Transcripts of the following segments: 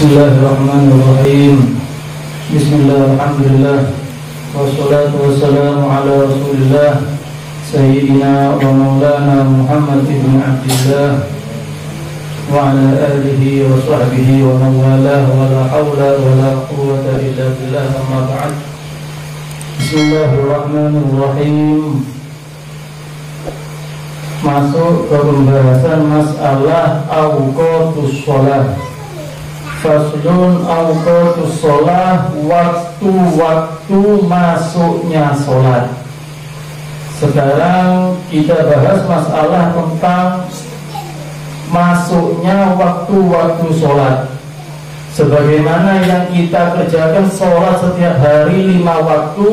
Bismillahirrahmanirrahim. Bismillah, alhamdulillah, wassalatu wassalamu ala rasulillah Sayyidina wa maulana Muhammad ibn Abdillah wa ala alihi wa sahbihi wa mawalah wa la hawla wa la quwwata illa billah, amma ba'd. Bismillahirrahmanirrahim. Masuk ke pembahasan masalah awqatus shalah. Faslun awqatus shalah, waktu-waktu masuknya sholat. Sekarang kita bahas masalah tentang masuknya waktu-waktu sholat. Sebagaimana yang kita kerjakan sholat setiap hari 5 waktu,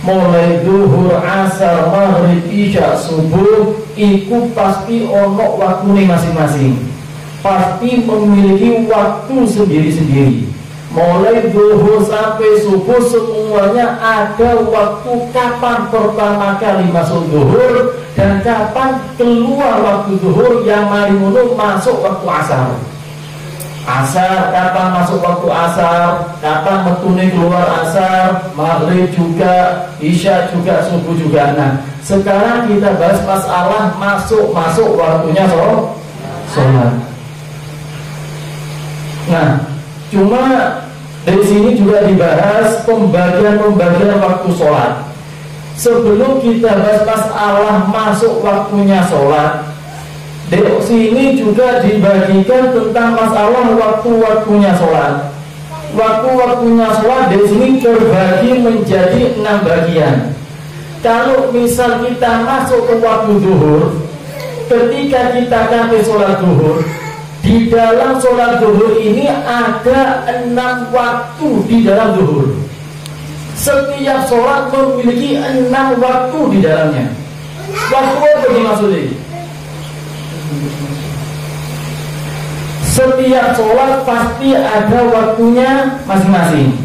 mulai zuhur, asar, maghrib, isya, subuh, itu pasti ono waktu masing-masing. Pasti memiliki waktu sendiri-sendiri. Mulai zuhur sampai subuh semuanya ada waktu kapan pertama kali masuk zuhur dan kapan keluar waktu zuhur, yang marimuno masuk waktu asar. Asar, kapan masuk waktu asar, kapan metune keluar asar, maghrib juga, isya juga, subuh juga. Nah, sekarang kita bahas masalah masuk waktunya sholat. Nah, cuma dari sini juga dibahas pembagian waktu sholat. Sebelum kita bahas masalah masuk waktunya sholat, di sini juga dibagikan tentang masalah waktu-waktunya sholat. Waktu-waktunya sholat di sini terbagi menjadi 6 bagian. Kalau misal kita masuk ke waktu zuhur, ketika kita nanti sholat zuhur, di dalam sholat zuhur ini ada 6 waktu di dalam zuhur. Setiap sholat memiliki 6 waktu di dalamnya. Waktu apa dimaksudnya? Setiap sholat pasti ada waktunya masing-masing.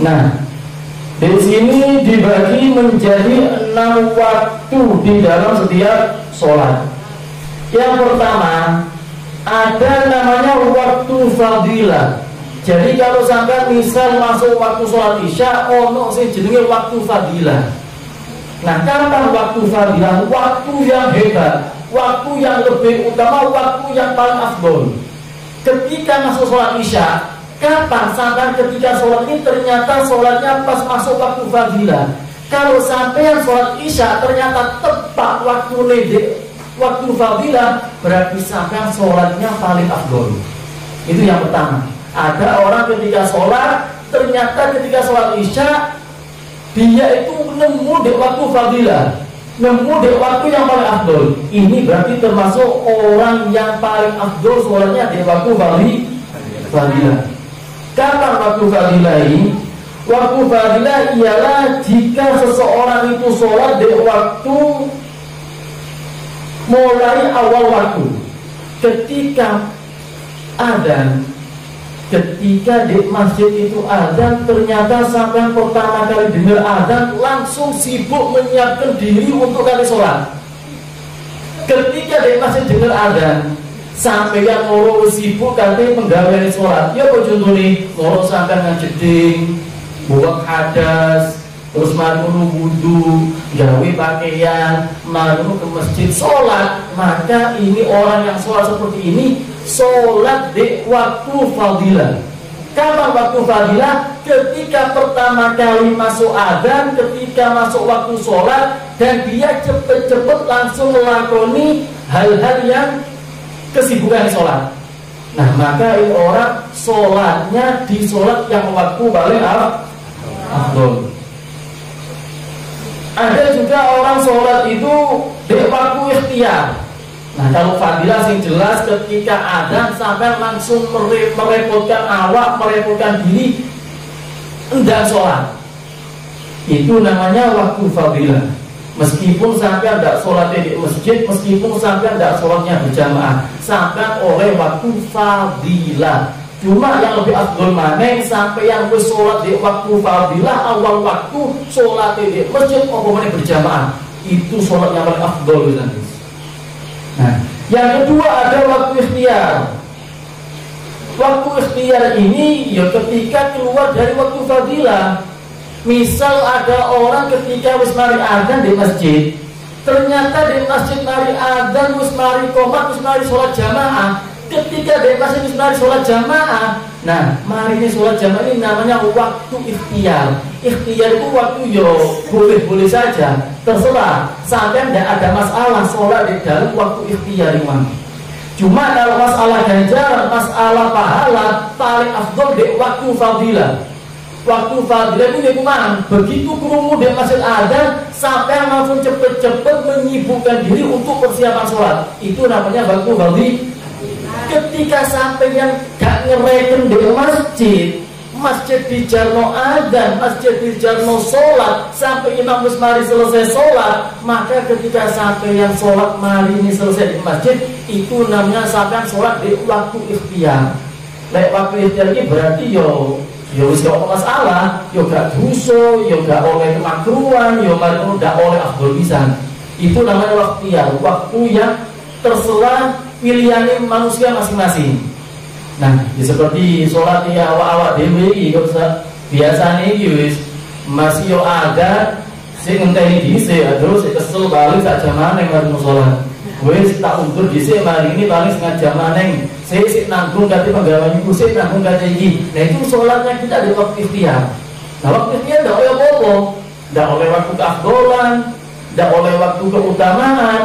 Nah, di sini dibagi menjadi 6 waktu di dalam setiap sholat. Yang pertama, ada namanya waktu fadilah. Jadi kalau sampai misal masuk waktu sholat isya, ono sing jenenge waktu fadilah. Nah, kapan waktu fadilah? Waktu yang hebat, waktu yang lebih utama, waktu yang paling afdol. Ketika masuk sholat isya, kapan? Sampai ketika sholat ini ternyata sholatnya pas masuk waktu fadilah. Kalau sampai yang sholat isya ternyata tepat waktu fadilah, berarti sampai sholatnya paling afdol. Itu yang pertama. Ada orang ketika sholat, ternyata ketika sholat isya dia itu nemu di waktu fadilah, nemu di waktu yang paling afdol. Ini berarti termasuk orang yang paling afdol sholatnya di waktu fadilah. Kapan waktu fadilah ini? Waktu fadilah ialah jika seseorang itu sholat di waktu mulai awal waktu, ketika adzan, ketika di masjid itu adzan, ternyata sampai pertama kali dengar adzan langsung sibuk menyiapkan diri untuk kali sholat. Ketika di masjid dengar adzan, sampai yang moro sibuk kali menggawe sholat. Ya apa contohnya? Moro sampai ngejeding, buang hadas, terus marimu wudu, gawe pakaian, marimu ke masjid sholat. Maka ini orang yang sholat seperti ini sholat di waktu fadilah. Kapan waktu fadilah? Ketika pertama kali masuk adzan, ketika masuk waktu sholat, dan dia cepet-cepet langsung melakoni hal-hal yang kesibukan sholat. Nah, maka ini orang sholatnya di sholat yang waktu paling afdol. Ada juga orang sholat itu di waktu ikhtiar. Nah, kalau fadilah sing jelas ketika adzan sampai langsung merepotkan awak, merepotkan diri, enggak sholat. Itu namanya waktu fadilah. Meskipun sampai tidak sholat di masjid, meskipun sampai tidak sholatnya berjamaah, sampai oleh waktu fadilah. Cuma yang lebih afdol mana sampai yang sholat di waktu fadilah, awal waktu sholat di masjid apa berjamaah, itu sholat yang paling afdol nanti. Nah, yang kedua ada waktu ikhtiar. Waktu ikhtiar ini ya ketika keluar dari waktu fadilah. Misal ada orang ketika wis mari adzan di masjid, ternyata di masjid mari adzan, wis mari qomat, wis mari sholat jamaah. Ketika di masjid wis mari sholat jamaah, nah mari ini sholat jamaah ini namanya waktu ikhtiar. Ikhtiar itu waktu yo boleh-boleh saja, terserah. Sampai tidak ada masalah sholat di dalam waktu ikhtiar ini. Cuma kalau masalah ganjaran, masalah pahala, paling afdol di waktu fadilah. Waktu fadilah itu memang begitu kerumuh di masjid adzan sampai langsung cepet-cepet menyibukkan diri untuk persiapan sholat. Itu namanya waktu fadilah. Ketika sampai yang gak ngereken di masjid di jarno adzan, masjid di jarno sholat, sampai imam wis mari selesai sholat, maka ketika sampai yang sholat mari ini selesai di masjid, itu namanya sampai sholat di waktu ikhtiar. Waktu ikhtiar ini berarti yo wis gak masalah, yo gak dosa, yo gak oleh kemakruhan, yo gak oleh afdol pisan. Itu namanya waktu ikhtiar, waktu yang terserah pilihan manusia masing-masing. Nah, ya seperti sholat ya awak-awak dewe iki kok biasane iki wis masih yo ada sing ngenteni dhisik terus kesel balik sak jamane mari sholat. Wis tak undur dhisik mari ini paling setengah jam maneng. Sik nanggung kate penggawean iku sik nanggung kate iki. Nah, itu sholatnya kita di waktu ikhtiar. Nah, waktu ikhtiar ndak oleh apa-apa. Ndak oleh waktu keafdolan, ndak oleh waktu keutamaan.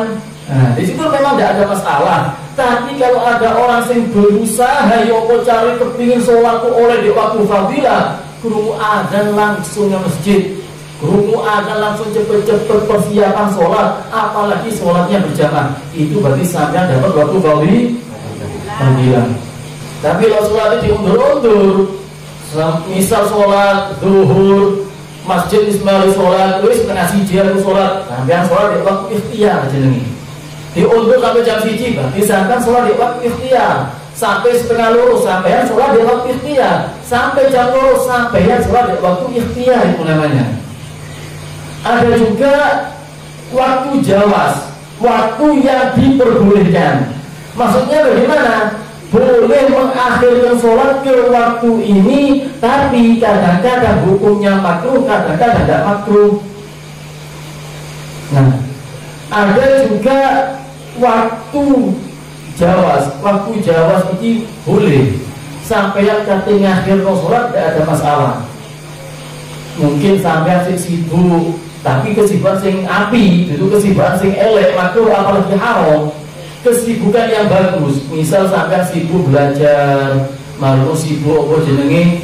Nah, di situ memang tidak ada masalah. Tapi kalau ada orang yang berusaha yoko cari kepingin sholat oleh di waktu fadilah, krungu adzan langsung ke masjid, krungu adzan langsung cepet-cepet persiapan sholat, apalagi sholatnya berjamaah, itu berarti sampai dapat waktu fadilah. Tapi kalau sholatnya diundur-undur, misal sholat zuhur, masjid ismail sholat, wis setengah siji aku sholat, sampai sholat di waktu ikhtiar jenenge. Diundur sampai jam 1 berarti sampai sholat di waktu ikhtiar. Sampai setengah lurus sampai sholat di waktu ikhtiar. Sampai jam lurus sampai sholat di waktu ikhtiar, itu namanya. Ada juga waktu jawas, waktu yang diperbolehkan. Maksudnya bagaimana? Boleh mengakhirkan sholat ke waktu ini, tapi kadang-kadang hukumnya makruh, kadang-kadang tidak makruh. Nah, ada juga waktu jawas ini boleh sampai yang katanya akhir sholat tidak ada masalah. Mungkin sampai sing sibuk, tapi kesibukan sing api itu kesibukan sing elek, makruh apalagi haram. Kesibukan yang bagus, misal sampai sibuk belajar, malu sibuk apa jenenge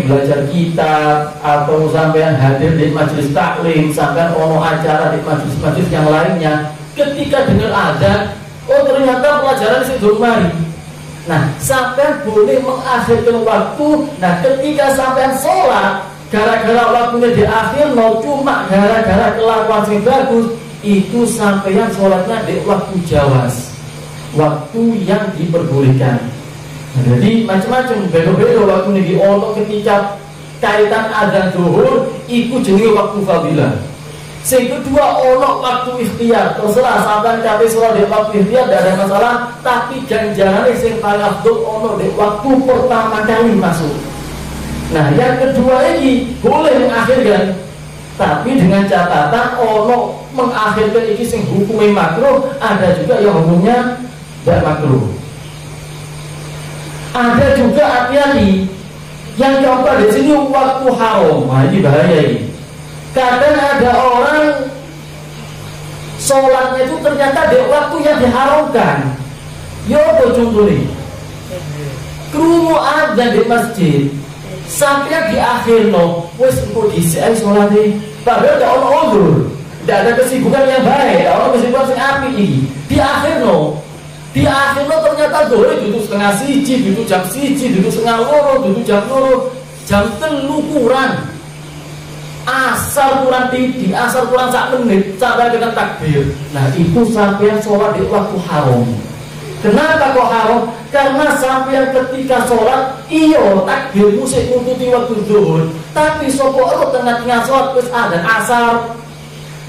belajar kitab, atau sampean hadir di majelis taklim, sampean ono acara di majelis-majelis yang lainnya. Ketika dengar adzan, oh ternyata pelajaran itu belum mari. Nah, sampean boleh mengakhirkan waktu. Nah, ketika sampean sholat, gara-gara waktunya di akhir, mau cuma gara-gara kelakuan yang bagus, itu sampean sholatnya di waktu jawas, waktu yang diperbolehkan. Jadi macam-macam, beda-beda waktu ini. Ono ketika kaitan adzan zuhur, ikut jenenge waktu fadilah. Sing kedua ono waktu ikhtiar, terserah sampai kate sholat di waktu ikhtiar tidak ada masalah. Tapi ganjaran sing paling afdol ono di waktu pertama kali masuk. Nah, yang kedua ini boleh mengakhirkan, tapi dengan catatan ono mengakhirkan ini sing hukumnya makruh, ada juga yang hukumnya tidak makruh. Ada juga hati-hati yang coba di sini waktu haram. Nah, ini bahaya ini. Kadang ada orang sholatnya itu ternyata di waktu yang diharamkan. Yo contoh nih, krungu adzan di masjid sampai di akhir no, wes kok disai sholatnya. Padahal tidak ada uzur, tidak ada kesibukan yang baik, tidak ada kesibukan yang api ini. Di akhir no. Di akhirnya ternyata doi duduk setengah siji, duduk jam siji, duduk setengah loro, duduk jam loro, jam 3 kurang, asar kurang titik, asar kurang 1 menit sampai dengan takbir. Nah, itu sampai sholat di waktu haram. Kenapa kok haram? Karena sampai ketika sholat, iyo takbir musik nututi waktu zuhur, tapi sopo tengah-tengah sholat terus ada asar.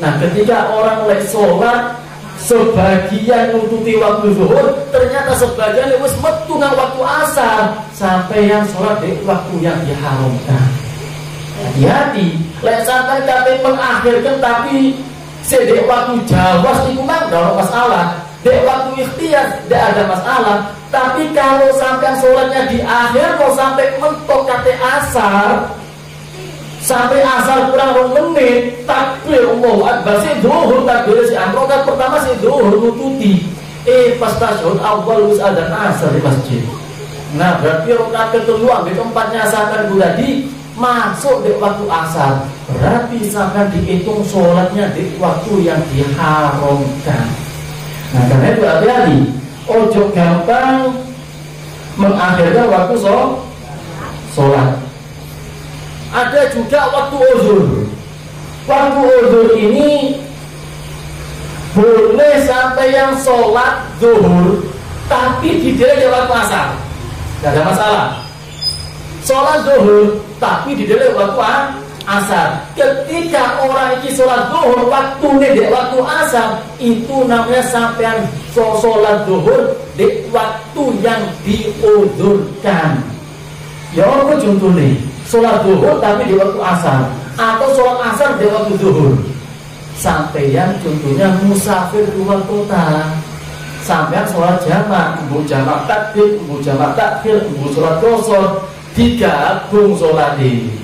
Nah, ketika orang mulai sholat sebagian nututi waktu zuhur, ternyata sebagian wis metu nang waktu asar, sampai yang sholat di waktu yang diharamkan. Hati-hati, lek sampai kate mengakhirkan tapi sedek waktu jawas iku mang ora masalah. Dek waktu ikhtiar tidak ada masalah. Tapi kalau sampai sholatnya di akhir, kalau sampai mentok kate asar, sampai asar kurang 2 menit, takbir Allahu Akbar, si zuhur takbir si rokaat pertama si zuhur nututi. Pas tasyahud awal wis ada asar di masjid. Nah berarti rokaat kedua ambil keempatnya asar tadi masuk di waktu asar. Berarti sampai dihitung sholatnya di waktu yang diharamkan. Nah karena itu hati-hati, ojo gampang mengakhirkan waktu sholat. Ada juga waktu uzur. Waktu uzur ini boleh sampai yang sholat zuhur tapi didelay di waktu asar, tidak ada masalah. Sholat zuhur tapi didelay waktu asar. Ketika orang ini sholat zuhur waktu di waktu asar, itu namanya sampai sholat zuhur di waktu yang diuzurkan. Ya apa contohnya? Sholat zuhur tapi di waktu asar, atau sholat asar di waktu zuhur. Sampai yang contohnya musafir keluar kota, sampai sholat jamak, bu jamak takdim, bu jamak takhir, bu sholat qashar, digabung sholat ini.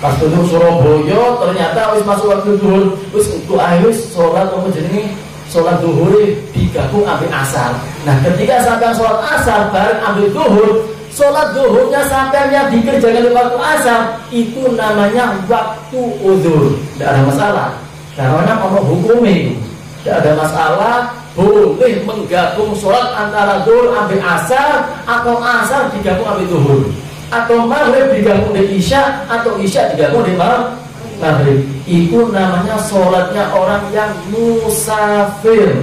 Pas dulu Surabaya ternyata wis masuk waktu zuhur, wis untuk wis sholat apa jenenge sholat zuhur digabung ambil asar. Nah ketika sampai sholat asar bareng ambil zuhur, sholat zuhurnya sampai yang dikerjakan di waktu asar, itu namanya waktu uzur. Tidak ada masalah, karena ono hukumnya. Tidak ada masalah, boleh menggabung sholat antara zuhur ambil asar, atau asar digabung ambil zuhur, atau maghrib digabung di isya, atau isya digabung di maghrib. Itu namanya sholatnya orang yang musafir.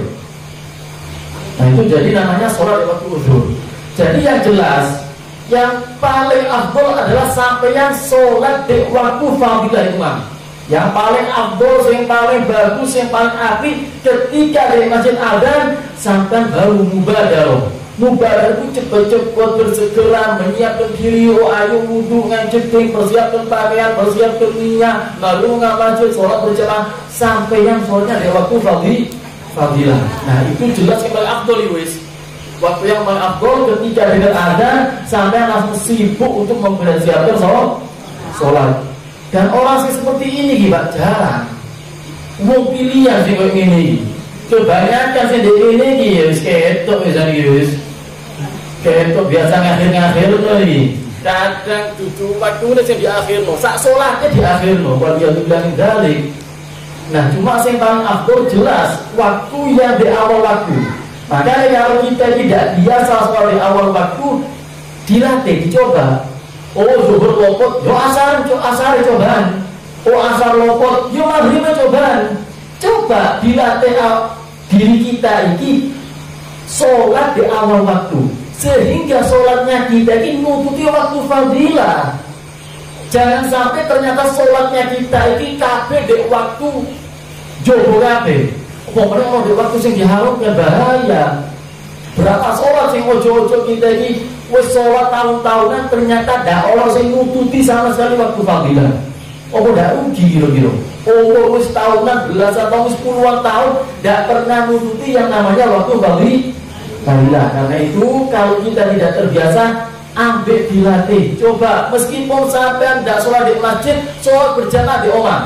Nah itu jadi namanya sholat di waktu uzur. Jadi yang jelas, yang paling afdol adalah sampeyan sholat di waktu fadilah imam. Yang paling afdol, yang paling bagus, yang paling apik ketika di masjid adzan sampai baru mubadarah. Mubadarah itu cepat-cepat bersegera menyiapkan diri, ayo wudu nganceting, persiapkan pakaian, persiapkan minyak, baru nggak masjid sholat berjamaah sampai yang sholatnya di waktu fadilah. Nah itu jelas yang paling afdol wis. Waktu yang paling afdol ketika dengan adzan sampai langsung sibuk untuk mempersiapkan sholat. Dan orang sih seperti ini Pak jarang. Mau pilihan sih kayak ini. Kebanyakan sih di ini guys, ketok misalnya guys. Ketok biasa ngakhir lagi. Kadang duduk waktu udah di akhir no, sak sholatnya di akhir no. Kalau dia bilang dalik. Nah cuma yang paling afdol jelas waktu yang di awal waktu. Maka kalau kita tidak biasa sholat di awal waktu, dilatih, dicoba. Oh zuhur lopot, yo asar cobaan. Oh asar lopot, yo maghrib cobaan. Coba dilatih diri kita ini sholat di awal waktu, sehingga sholatnya kita ini nututi waktu fadilah. Jangan sampai ternyata sholatnya kita ini kabeh di waktu jowo kabeh. Pokoknya mau di waktu yang diharamkan bahaya. Berapa sholat yang ojo-ojo kita ini wis sholat tahun-tahunan ternyata dah orang yang nututi sama sekali waktu fadilah. Oh dah rugi kira-kira. Oh wis tahunan belasan tahun, puluhan tahun tidak pernah nututi yang namanya waktu fadilah. Karena itu kalau kita tidak terbiasa, ambil dilatih. Coba meskipun sampai tidak sholat di masjid, sholat berjamaah di rumah.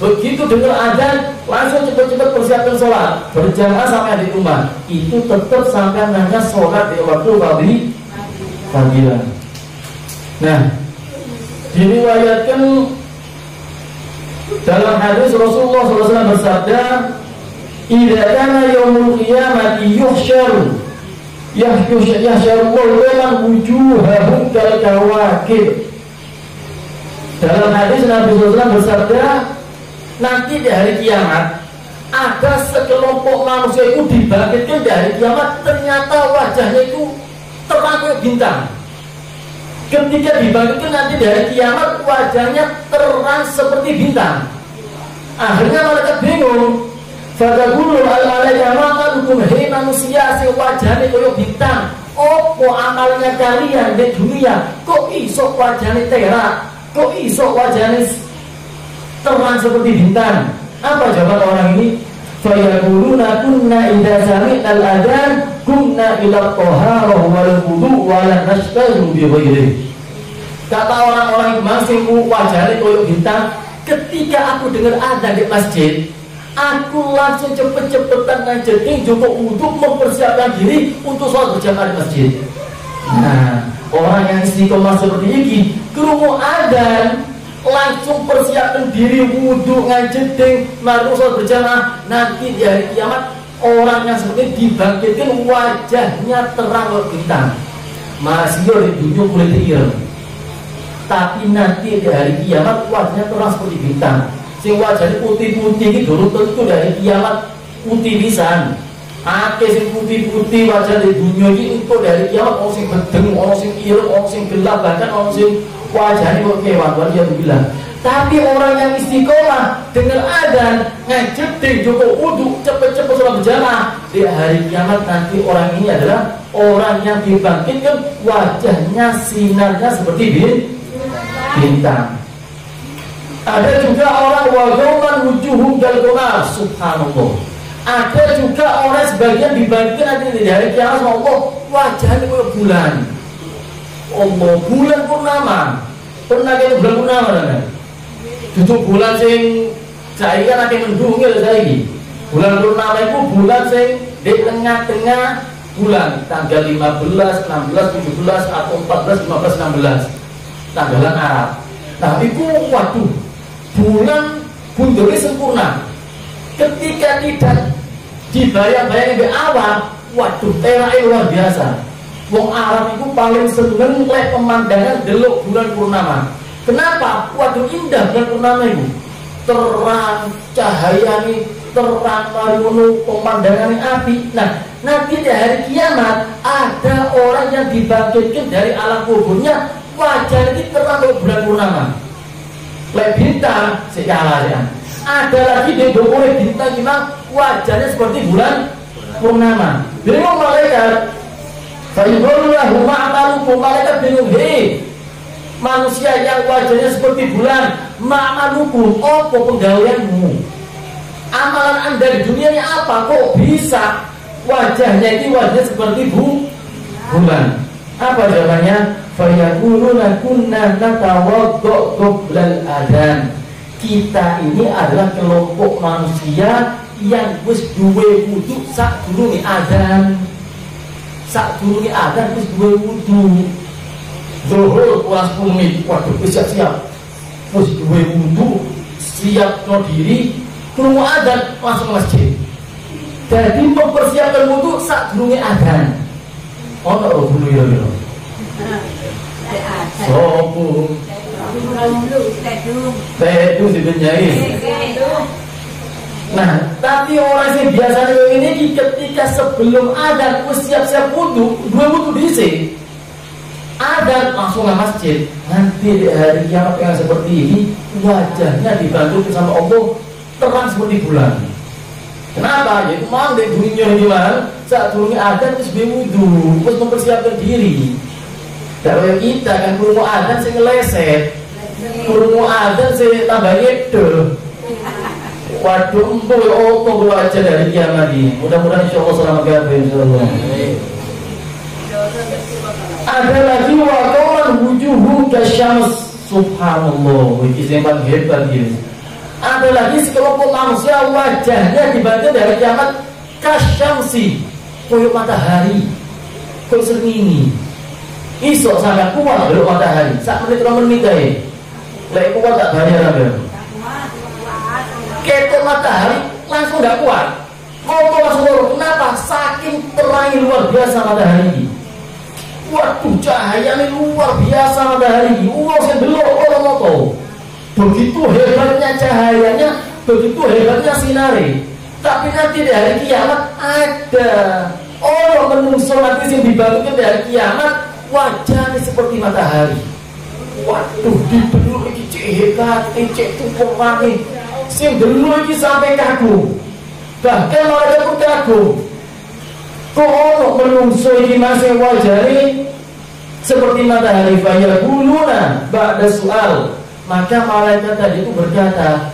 Begitu dengar adzan langsung cepat-cepat persiapkan sholat berjamaah sampai di rumah. Itu tetap sampai nanya sholat di waktu fadilah. Nah, diriwayatkan dalam hadis Rasulullah SAW bersabda, "Idza kana yaumul qiyamati yuhsyaru yahsyaru qawman wujuhahum kal kawakib." Dalam hadis Nabi SAW bersabda, nanti di hari kiamat ada sekelompok manusia itu dibangkitkan di hari kiamat, ternyata wajahnya itu terang kayak bintang. Ketika dibangkitkan nanti di hari kiamat, wajahnya terang seperti bintang. Akhirnya mereka bingung. Fadagulu al-alaiya ma'alukum hei manusia sing wajane koyo bintang. Opo amalnya kalian di dunia? Kok iso wajane terak? Kok iso wajane terang seperti bintang? Apa jawaban orang ini? Fayaquluna kunna idza sami'na al-adzan kunna ila at-taharah wal wudu' wa la nashtahu bi ghairihi. Kata orang-orang masing wajane koyo bintang, ketika aku dengar adzan di masjid, aku langsung cepet-cepetan ngajeding joko untuk mempersiapkan diri untuk sholat berjamaah di masjid. Nah, orang yang istiqomah seperti ini, krungu adzan, langsung persiapkan diri wudhu ngajeding, baru sholat berjamaah. Nanti di hari kiamat orang yang seperti dibangkitkan wajahnya terang bintang. Masih di dunia kulit ireng, tapi nanti di hari kiamat wajahnya terang seperti bintang. Sing wajahnya putih-putih ini dulu tentu dari kiamat putih pisan. Ake sing putih-putih wajah di dunia ini untuk dari kiamat orang sing bedeng, orang sing ireng, orang sing gelap, bahkan orang sing wajahnya kok kewan ya bilang. Tapi orang yang istiqomah dengan adzan ngajeding joko wudu cepet-cepet sholat berjamaah, di hari kiamat nanti orang ini adalah orang yang dibangkitkan wajahnya sinarnya seperti bintang. Ada juga orang wagauman wujuhum dalqamar, subhanallah. Ada juga orang sebagian dibangkitkan nanti di hari kiamat sama Allah wajahnya kayak bulan. Allah, bulan purnama. Pernah kita bulan purnama kan? Duduk bulan sing saya kan akan mendungil saiki. Bulan purnama itu bulan sing di tengah-tengah bulan, tanggal 15, 16, 17 atau 14, 15, 16. Tanggalan Arab. Nah itu waduh, bulan bundurnya sempurna. Ketika tidak dibayang-bayang di awal, waduh terai luar biasa. Wong Arab itu paling seneng lek pemandangan delok bulan purnama. Kenapa? Waduh indah bulan purnama itu. Terang, cahaya nih, terang mariwono, pemandangan api. Nah, nanti di hari kiamat ada orang yang dibangkitkan dari alam kuburnya, wajah ini terang bulan purnama. Lek bintang sekala ya. Ada lagi di oleh bintang gimana wajahnya seperti bulan purnama. Jadi mau malaikat, fayuqullahu ma'amalukum, malaikat bingung, hei manusia yang wajahnya seperti bulan, ma'amalukum, apa penggaweanmu? Amalan anda di dunia ini apa? Kok bisa wajahnya ini wajahnya seperti bulan? Apa jawabannya? Fayaquluna kunna natawaddo qoblal adzan. Kita ini adalah kelompok manusia yang wis duwe wudu sadurunge adzan. Sadurunge adzan wis duwe wudu. Zuhur kurang 10 menit, waduh wis siap. Wis duwe wudu, siap no diri, krungu adzan langsung masjid. Jadi mempersiapkan wudu sadurunge adzan. Ono ora dulu ya. Sopo tedu dibenjai. Nah, tapi orang yang biasanya ini ketika sebelum adzan siap-siap wudu, dua wudu dhisik. Adzan langsung ke masjid. Nanti di hari kiamat yang seperti ini, wajahnya dibantu sama Allah terang seperti bulan. Kenapa? Jadi mau di dunia gimana? Saat turunnya adzan terus berwudu, terus mempersiapkan diri. Kalau kita kan kurungu adzan sing ngeleset, kurungu adzan sing tambah ngedel. Waduh, empuk opo aja dari kiamat ini. Mudah-mudahan insyaallah selamat kabeh insyaallah. Ada lagi waqaman wujuhu kasyams, subhanallah, ini yang hebat ini. Ada lagi sekelompok manusia wajahnya dibantu dari kiamat kasyamsi, koyo matahari, koyo srengenge. Iso sampai kuat belum matahari, sak menit 2 menit aja. Lek kuat tak bayar ambil. Ketok matahari langsung gak kuat. Kok langsung turun? Kenapa? Saking terangnya luar biasa matahari ini. Waduh cahayanya luar biasa matahari ini. Saya belok orang mau tahu. Begitu hebatnya cahayanya, begitu hebatnya sinari. Tapi nanti di hari kiamat ada orang menungso nanti yang dibangunkan di hari kiamat wajahnya seperti matahari. Waduh di dulu lagi cek hebat, cek tumpuk wangi. Sing dulu lagi sampai kaku. Bahkan mereka pun kagum. Kok ono menungso iki masih wajari seperti matahari fayaquluna ba'da soal. Maka malaikat tadi itu berkata,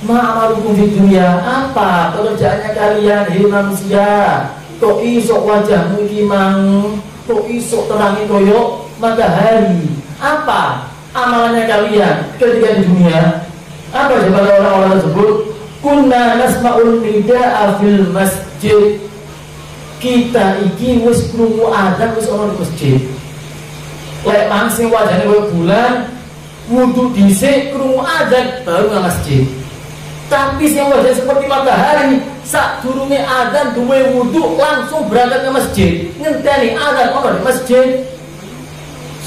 ma'amalukum di dunia, apa pekerjaannya kalian hei manusia? Kok iso wajahmu iki mang, kok iso terangi koyo matahari? Apa amalannya kalian ketika di dunia? Apa jawaban orang-orang tersebut? Kunna nasma'ul nida'a fil masjid. Kita iki wis krungu adzan wis ana di masjid. Lek mangsing wajane koyo bulan, wudu dhisik krungu adzan baru nang masjid. Tapi sing wajah seperti matahari, sadurunge adzan duwe wudu langsung berangkat ke masjid. Ngenteni adzan ana di masjid.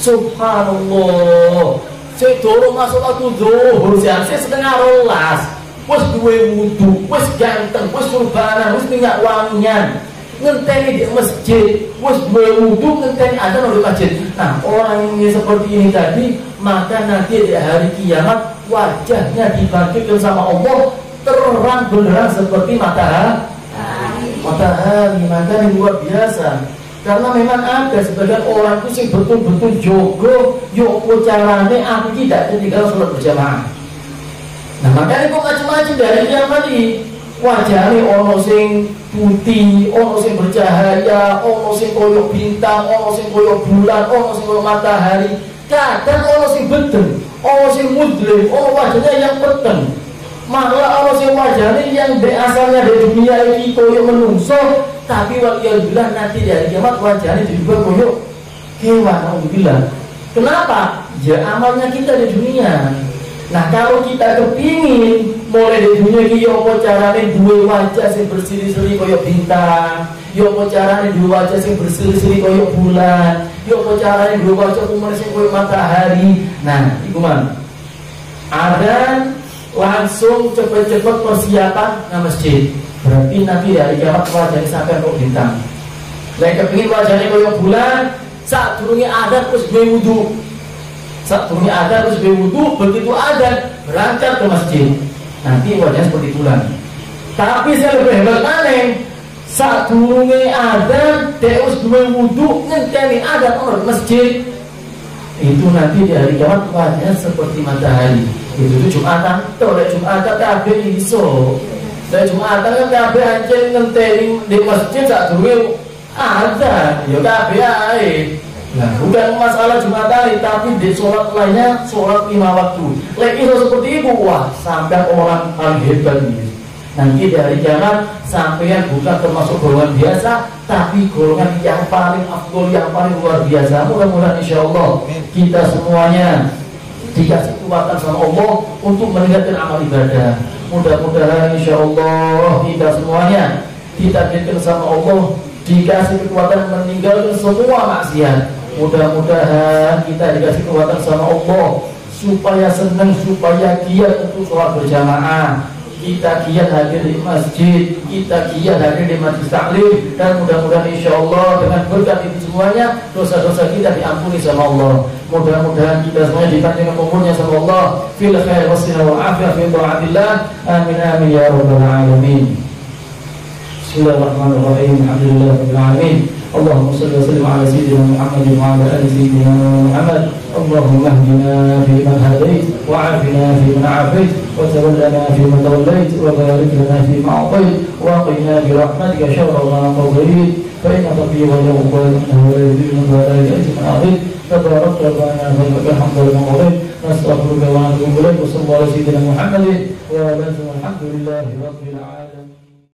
Subhanallah. Sing durung masuk waktu zuhur sing setengah 12. Wis duwe wudu, wis ganteng, wis surbanan, wis minyak wangian. Ngenteni di masjid, wis duwe wudu ngenteni adzan di masjid. Nah, orang yang seperti ini tadi, maka nanti di hari kiamat wajahnya dibangkitkan sama Allah terang benderang seperti matahari. Makanya luar biasa. Karena memang ada sebagian orang itu sing betul-betul jogo, yuk carane aku tidak ketika sholat berjamaah. Nah, makanya kok macam-macam dari kiamat ini. Wajahnya ono sing putih, ono sing bercahaya, ono sing koyo bintang, ono sing koyo bulan, ono sing koyo matahari. Kadang ono sing bedeng, ono sing muslim, ono wajahnya yang peteng. Malah ono sing wajahnya yang asalnya dari dunia ini koyo menungso, tapi waliyahulillah nanti dari kiamat wajahnya juga koyo hewan. Alhamdulillah. Kenapa? Ya amalnya kita di dunia. Nah, kalau kita kepingin mulai di dunia ini, yo apa carane duwe wajah sing berseri-seri koyo bintang, yo apa carane duwe wajah sing berseri-seri koyo bulan, yo apa carane duwe wajah sing koyo matahari. Nah, iku man. Ada langsung cepet-cepet persiapan nang masjid. Berarti nanti dari kiamat wajahnya sampai kok bintang. Lek kepingin wajahnya koyo bulan, sadurunge adat terus duwe wudu. Saat ada terus berwudu, begitu ada berangkat ke masjid, nanti wajahnya seperti bulan. Tapi saya lebih hebat mana? Saat ada terus berwudu, ngenteni ada orang masjid, itu nanti di hari kiamat wajahnya seperti matahari. Itu Jumatan, kalau Jumatan kabeh iso. Dari Jumatan kan kabeh anjing ngenteni di masjid saat ada, ya kabeh ae. Nah, bukan masalah Jumatan, tapi di sholat lainnya sholat 5 waktu. Lagi seperti itu, wah, sampai orang paling hebat ini. Nanti dari kiamat sampai bukan termasuk golongan biasa, tapi golongan yang paling afdol, yang paling luar biasa. Mudah-mudahan insya Allah kita semuanya dikasih kekuatan sama Allah untuk meningkatkan amal ibadah. Mudah-mudahan insya Allah kita semuanya ditakdirkan sama Allah dikasih kekuatan meninggalkan semua maksiat. Mudah-mudahan kita dikasih kekuatan sama Allah supaya senang, supaya giat untuk sholat berjamaah. Kita giat hadir di masjid, kita giat hadir di majlis taklim, dan mudah-mudahan insya Allah dengan berkat itu semuanya dosa-dosa kita diampuni sama Allah. Mudah-mudahan kita semuanya dipanjangkan umurnya sama Allah fil khair wassina wal afiyah fi ta'atillah. Amin amin ya rabbal alamin. Bismillahirrahmanirrahim. Alhamdulillahirabbil alamin. اللهم صل وسلم على سيدنا محمد وعلى ال سيدنا محمد. اللهم اهدنا فيمن هديت وعافنا فيمن عافيت وتولنا فيمن توليت وبارك لنا فيما اعطيت وقنا برحمتك شر ما قضيت فانك تقضي ولا يقضى انه لا يذل من ولا يئس من عظيم تبارك ربنا ولك الحمد لله قضيت نستغفرك ونتوب اليك وصلى الله على سيدنا محمد والحمد لله رب العالمين.